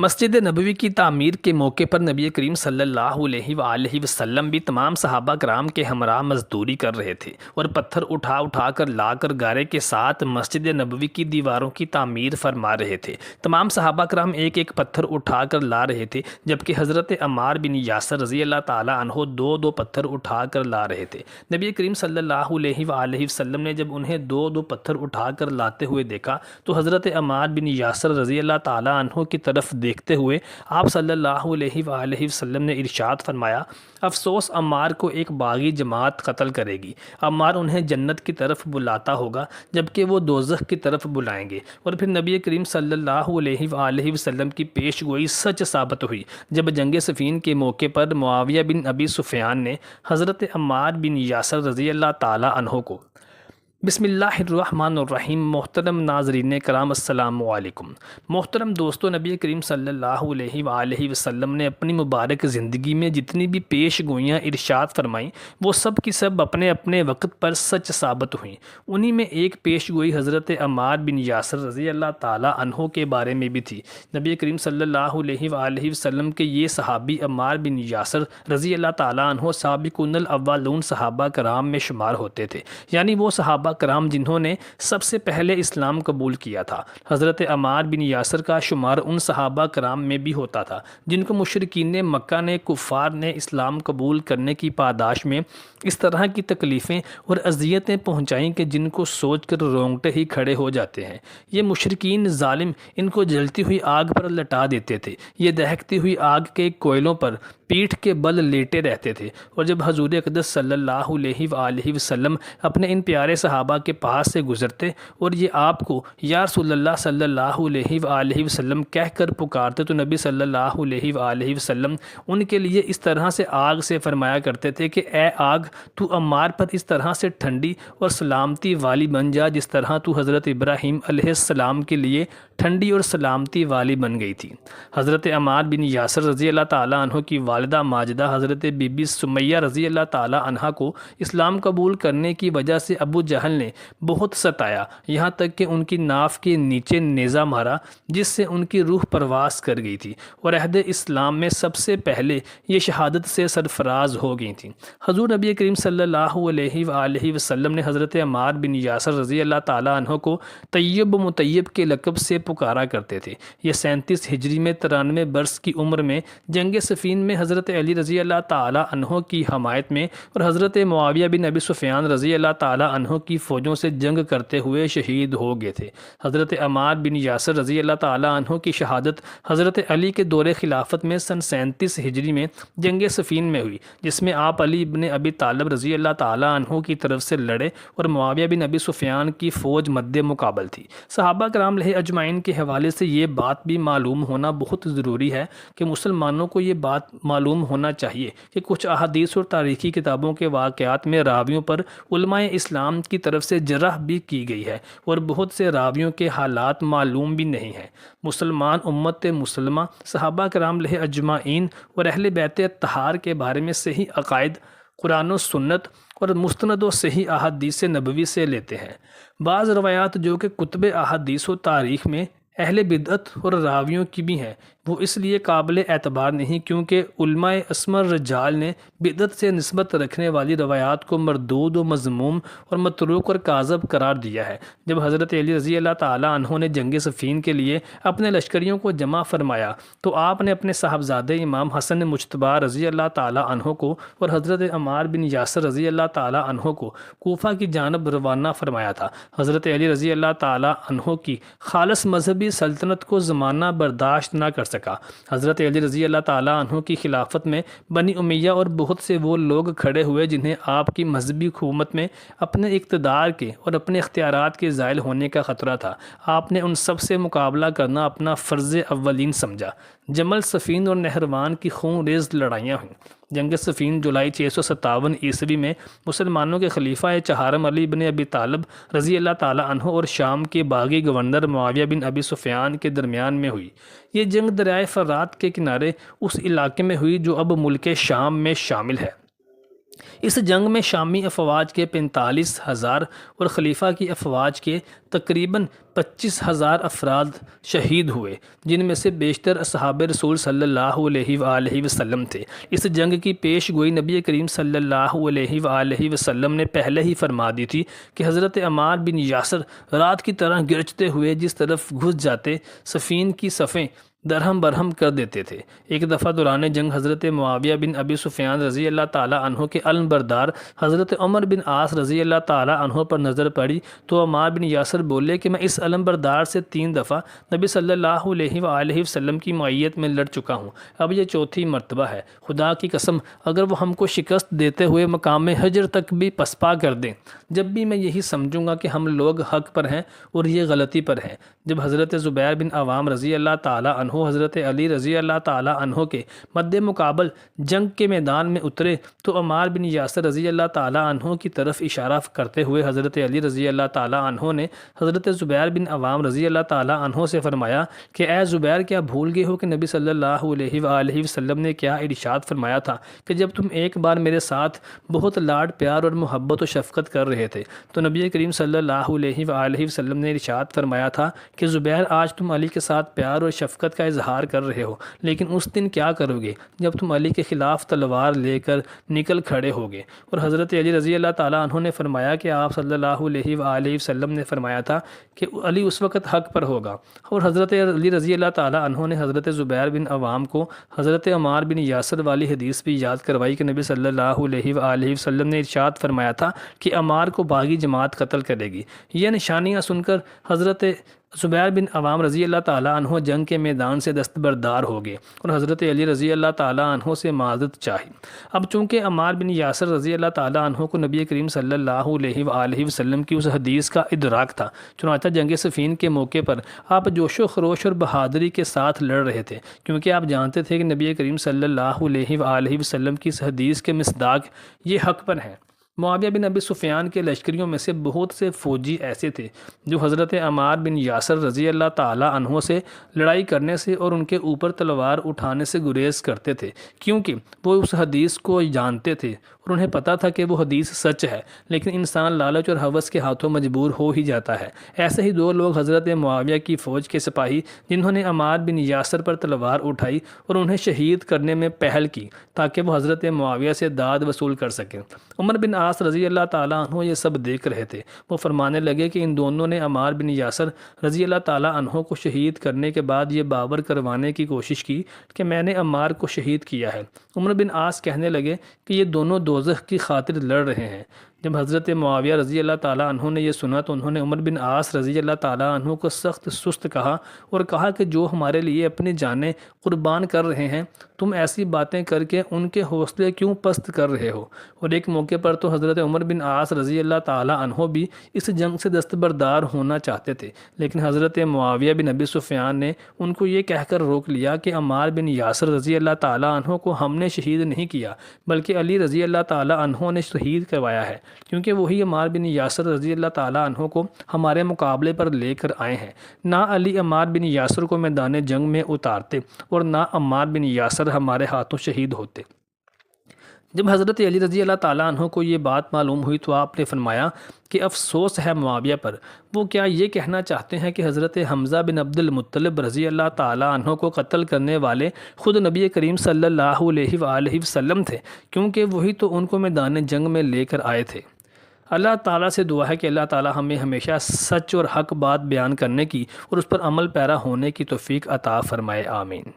مسجد نبوی کی تعمیر کے موقع پر نبی کریم صلی اللہ علیہ وآلہ وسلم بھی تمام صحابہ کرام کے ہمراہ مزدوری کر رہے تھے اور پتھر اٹھا اٹھا کر لا کر گارے کے ساتھ مسجد نبوی کی دیواروں کی تعمیر فرما رہے تھے۔ تمام صحابہ کرام ایک ایک پتھر اٹھا کر لا رہے تھے، جبکہ حضرت عمار بن یاسر رضی اللہ تعالیٰ عنہ دو دو پتھر اٹھا کر لا رہے تھے۔ نبی کریم صلی اللہ علیہ وآلہ وسلم نے جب انہیں دو دو پتھر اٹھا کر لاتے ہوئے دیکھا تو حضرت عمار بن یاسر رضی اللہ تعالیٰ عنہ کی طرف دیکھتے ہوئے آپ صلی اللہ علیہ وآلہ وسلم نے ارشاد فرمایا، افسوس عمار کو ایک باغی جماعت قتل کرے گی۔ عمار انہیں جنت کی طرف بلاتا ہوگا جبکہ وہ دوزخ کی طرف بلائیں گے۔ اور پھر نبی کریم صلی اللہ علیہ وآلہ وسلم کی پیش گوئی سچ ثابت ہوئی جب جنگ صفین کے موقع پر معاویہ بن ابی سفیان نے حضرت عمار بن یاسر رضی اللہ تعالیٰ عنہ کو بسم اللہ الرحمن الرحیم۔ محترم ناظرین کرام السلام علیکم۔ محترم دوستو، نبی کریم صلی اللہ علیہ وآلہ وسلم نے اپنی مبارک زندگی میں جتنی بھی پیش گوئیاں ارشاد فرمائیں وہ سب کی سب اپنے اپنے وقت پر سچ ثابت ہوئیں۔ انہی میں ایک پیش گوئی حضرت عمار بن یاسر رضی اللہ تعالیٰ عنہ کے بارے میں بھی تھی۔ نبی کریم صلی اللہ علیہ وآلہ وسلم کے یہ صحابی عمار بن یاسر رضی اللہ تعالیٰ عنہ سابقون الاولون صحابہ کرام میں شمار ہوتے تھے، یعنی وہ صحابہ کرام جنہوں نے سب سے پہلے اسلام قبول کیا تھا۔ حضرت عمار بن یاسر کا شمار ان صحابہ کرام میں بھی ہوتا تھا جن کو مشرکین مکہ نے، کفار نے اسلام قبول کرنے کی پاداش میں اس طرح کی تکلیفیں اور اذیتیں پہنچائیں کہ جن کو سوچ کر رونگٹے ہی کھڑے ہو جاتے ہیں۔ یہ مشرکین ظالم ان کو جلتی ہوئی آگ پر لٹا دیتے تھے، یہ دہکتی ہوئی آگ کے کوئلوں پر پیٹھ کے بل لیٹے رہتے تھے، اور جب حضور اقدس صلی اللہ علیہ وآلہ وسلم اپنے ان پیارے صحابہ کے پاس سے گزرتے اور یہ آپ کو یا رسول اللہ صلی اللہ علیہ وآلہ وسلم کہہ کر پکارتے تو نبی صلی اللہ علیہ وآلہ وسلم ان کے لیے اس طرح سے آگ سے فرمایا کرتے تھے کہ اے آگ، تو عمار پر اس طرح سے ٹھنڈی اور سلامتی والی بن جا جس طرح تو حضرت ابراہیم علیہ السلام کے لیے ٹھنڈی اور سلامتی والی بن گئی تھی۔ حضرت عمار بن یاسر رضی اللہ تعالیٰ عنہ کی والدہ ماجدہ حضرت بی بی سمیہ رضی اللہ تعالیٰ عنہ کو اسلام قبول کرنے کی وجہ سے ابو جہل نے بہت ستایا، یہاں تک کہ ان کی ناف کے نیچے نیزہ مارا جس سے ان کی روح پرواز کر گئی تھی، اور عہد اسلام میں سب سے پہلے یہ شہادت سے سرفراز ہو گئی تھیں۔ حضور نبی کریم صلی اللہ علیہ وآلہ وسلم نے حضرت عمار بن یاسر رضی اللہ تعالیٰ عنہ کو طیب و مطیب کے لقب سے پکارا کرتے تھے۔ یہ 37 ہجری میں 93 برس کی عمر میں جنگ صفین میں حضرت علی رضی اللہ تعالیٰ عنہ کی حمایت میں اور حضرت معاویہ بن ابی سفیان رضی اللہ تعالیٰ عنہ کی فوجوں سے جنگ کرتے ہوئے شہید ہو گئے تھے۔ حضرت عمار بن یاسر رضی اللہ تعالیٰ عنہ کی شہادت حضرت علی کے دور خلافت میں سن 37 ہجری میں جنگ صفین میں ہوئی، جس میں آپ علی بن ابی طالب رضی اللہ تعالیٰ عنہ کی طرف سے لڑے اور معاویہ بن ابی سفیان کی فوج مد مقابل تھی۔ صحابہ کرام علیہ اجمعین کے حوالے سے یہ بات بھی معلوم ہونا بہت ضروری ہے کہ مسلمانوں کو یہ بات معلوم ہونا چاہیے کہ کچھ احادیث اور تاریخی کتابوں کے واقعات میں راویوں پر علماء اسلام کی طرف سے جرح بھی کی گئی ہے، اور بہت سے راویوں کے حالات معلوم بھی نہیں ہیں۔ مسلمان امت مسلمہ صحابہ کرام علیہ اجمعین اور اہل بیت اطہار کے بارے میں صحیح عقائد قرآن و سنت اور مستند و صحیح احادیث نبوی سے لیتے ہیں۔ بعض روایات جو کہ کتب احادیث و تاریخ میں اہل بدعت اور راویوں کی بھی ہیں، وہ اس لیے قابل اعتبار نہیں کیونکہ علماء اسمر رجال نے بدعت سے نسبت رکھنے والی روایات کو مردود و مذموم اور متروک اور کاذب قرار دیا ہے۔ جب حضرت علی رضی اللہ تعالیٰ عنہ نے جنگ صفین کے لیے اپنے لشکریوں کو جمع فرمایا تو آپ نے اپنے صاحبزادے امام حسن مجتبی رضی اللہ تعالیٰ عنہ کو اور حضرت عمار بن یاسر رضی اللہ تعالیٰ عنہ کو کوفہ کی جانب روانہ فرمایا تھا۔ حضرت علی رضی اللہ تعالیٰ عنہ کی خالص مذہبی سلطنت کو زمانہ برداشت نہ کر سکا۔ حضرت علی رضی اللہ تعالیٰ عنہ کی خلافت میں بنی امیہ اور بہت سے وہ لوگ کھڑے ہوئے جنہیں آپ کی مذہبی حکومت میں اپنے اقتدار کے اور اپنے اختیارات کے زائل ہونے کا خطرہ تھا۔ آپ نے ان سب سے مقابلہ کرنا اپنا فرض اولین سمجھا۔ جمل، صفین اور نہروان کی خون ریز لڑائیاں ہوئیں۔ جنگ صفین جولائی 657 عیسوی میں مسلمانوں کے خلیفہ چہارم علی بن ابی طالب رضی اللہ تعالیٰ عنہ اور شام کے باغی گورنر معاویہ بن ابی سفیان کے درمیان میں ہوئی۔ یہ جنگ دریائے فرات کے کنارے اس علاقے میں ہوئی جو اب ملک شام میں شامل ہے۔ اس جنگ میں شامی افواج کے 45,000 اور خلیفہ کی افواج کے تقریباً 25,000 افراد شہید ہوئے، جن میں سے بیشتر اصحاب رسول صلی اللہ علیہ وآلہ وسلم تھے۔ اس جنگ کی پیش گوئی نبی کریم صلی اللہ علیہ وآلہ وسلم نے پہلے ہی فرما دی تھی کہ حضرت عمار بن یاسر رات کی طرح گرجتے ہوئے جس طرف گھس جاتے صفین کی صفیں درہم برہم کر دیتے تھے۔ ایک دفعہ دوران جنگ حضرت معاویہ بن ابی سفیان رضی اللہ تعالیٰ عنہ کے علم بردار حضرت عمر بن عاص رضی اللہ تعالیٰ عنہ پر نظر پڑی تو عمار بن یاسر بولے کہ میں اس علم بردار سے 3 دفعہ نبی صلی اللہ علیہ وآلہ وسلم کی معیت میں لڑ چکا ہوں، اب یہ 4تھی مرتبہ ہے۔ خدا کی قسم اگر وہ ہم کو شکست دیتے ہوئے مقام حجر تک بھی پسپا کر دیں، جب بھی میں یہی سمجھوں گا کہ ہم لوگ حق پر ہیں اور یہ غلطی پر ہیں۔ جب حضرت زبیر بن عوام رضی اللہ تعالیٰ عنہ حضرت علی رضی اللہ تعالیٰ عنہ کے مد مقابل جنگ کے میدان میں اترے تو عمار بن یاسر رضی اللہ تعالیٰ عنہ کی طرف اشارہ کرتے ہوئے حضرت علی رضی اللہ تعالیٰ عنہ نے حضرت زبیر بن عوام رضی اللہ تعالیٰ عنہ سے فرمایا کہ اے زبیر، کیا بھول گئے ہو کہ نبی صلی اللہ علیہ وآلہ وسلم نے کیا ارشاد فرمایا تھا کہ جب تم ایک بار میرے ساتھ بہت لاڈ پیار اور محبت و شفقت کر رہے تھے تو نبی کریم صلی اللہ علیہ وآلہ وسلم نے ارشاد فرمایا تھا کہ زبیر، آج تم علی کے ساتھ پیار اور شفقت کا اظہار کر رہے ہو، لیکن اس دن کیا کرو گے جب تم علی کے خلاف تلوار لے کر نکل کھڑے ہوگے؟ اور حضرت علی رضی اللہ تعالیٰ عنہ نے فرمایا کہ آپ صلی اللہ علیہ وآلہ وسلم نے فرمایا تھا کہ علی اس وقت حق پر ہوگا۔ اور حضرت علی رضی اللہ تعالیٰ عنہ نے حضرت زبیر بن عوام کو حضرت عمار بن یاسر والی حدیث بھی یاد کروائی کہ نبی صلی اللہ علیہ وآلہ وسلم نے ارشاد فرمایا تھا کہ عمار کو باغی جماعت قتل کرے گی۔ یہ نشانیاں سن کر حضرت زبیر بن عوام رضی اللہ تعالیٰ عنہ جنگ کے میدان سے دستبردار ہو گئے اور حضرت علی رضی اللہ تعالیٰ عنہ سے معذرت چاہی۔ اب چونکہ عمار بن یاسر رضی اللہ تعالیٰ عنہ کو نبی کریم صلی اللہ علیہ وآلہ وسلم کی اس حدیث کا ادراک تھا، چنانچہ جنگ صفین کے موقع پر آپ جوش و خروش اور بہادری کے ساتھ لڑ رہے تھے، کیونکہ آپ جانتے تھے کہ نبی کریم صلی اللہ علیہ وآلہ وسلم کی اس حدیث کے مصداق یہ حق پر ہیں۔ معاویہ بن ابی سفیان کے لشکریوں میں سے بہت سے فوجی ایسے تھے جو حضرت عمار بن یاسر رضی اللہ تعالیٰ عنہ سے لڑائی کرنے سے اور ان کے اوپر تلوار اٹھانے سے گریز کرتے تھے، کیونکہ وہ اس حدیث کو جانتے تھے اور انہیں پتہ تھا کہ وہ حدیث سچ ہے، لیکن انسان لالچ اور ہوس کے ہاتھوں مجبور ہو ہی جاتا ہے۔ ایسے ہی 2 لوگ حضرت معاویہ کی فوج کے سپاہی جنہوں نے عمار بن یاسر پر تلوار اٹھائی اور انہیں شہید کرنے میں پہل کی تاکہ وہ حضرت معاویہ سے داد وصول کر سکیں۔ عمر بن عاص رضی اللہ تعالیٰ عنہ یہ سب دیکھ رہے تھے۔ وہ فرمانے لگے کہ ان دونوں نے عمار بن یاسر رضی اللہ تعالیٰ عنہ کو شہید کرنے کے بعد یہ باور کروانے کی کوشش کی کہ میں نے عمار کو شہید کیا ہے۔ عمر بن عاص کہنے لگے کہ یہ دونوں دوزخ کی خاطر لڑ رہے ہیں۔ جب حضرت معاویہ رضی اللہ تعالیٰ عنہ نے یہ سنا تو انہوں نے عمر بن عاص رضی اللہ تعالیٰ عنہ کو سخت سست کہا اور کہا کہ جو ہمارے لیے اپنی جانیں قربان کر رہے ہیں، تم ایسی باتیں کر کے ان کے حوصلے کیوں پست کر رہے ہو؟ اور ایک موقع پر تو حضرت عمر بن عاص رضی اللہ تعالیٰ عنہ بھی اس جنگ سے دستبردار ہونا چاہتے تھے، لیکن حضرت معاویہ بن ابی سفیان نے ان کو یہ کہہ کر روک لیا کہ عمار بن یاسر رضی اللہ تعالیٰ عنہ کو ہم نے شہید نہیں کیا بلکہ علی رضی اللہ تعالیٰ عنہ نے شہید کروایا ہے، کیونکہ وہی عمار بن یاسر رضی اللہ تعالیٰ عنہ کو ہمارے مقابلے پر لے کر آئے ہیں۔ نہ علی عمار بن یاسر کو میدان جنگ میں اتارتے اور نہ عمار بن یاسر ہمارے ہاتھوں شہید ہوتے۔ جب حضرت علی رضی اللہ تعالیٰ عنہ کو یہ بات معلوم ہوئی تو آپ نے فرمایا کہ افسوس ہے معاویہ پر، وہ کیا یہ کہنا چاہتے ہیں کہ حضرت حمزہ بن عبد المطلب رضی اللہ تعالیٰ عنہ کو قتل کرنے والے خود نبی کریم صلی اللہ علیہ وآلہ وسلم تھے، کیونکہ وہی تو ان کو میدان جنگ میں لے کر آئے تھے۔ اللہ تعالیٰ سے دعا ہے کہ اللہ تعالیٰ ہمیں ہمیشہ سچ اور حق بات بیان کرنے کی اور اس پر عمل پیرا ہونے کی توفیق عطا فرمائے، آمین۔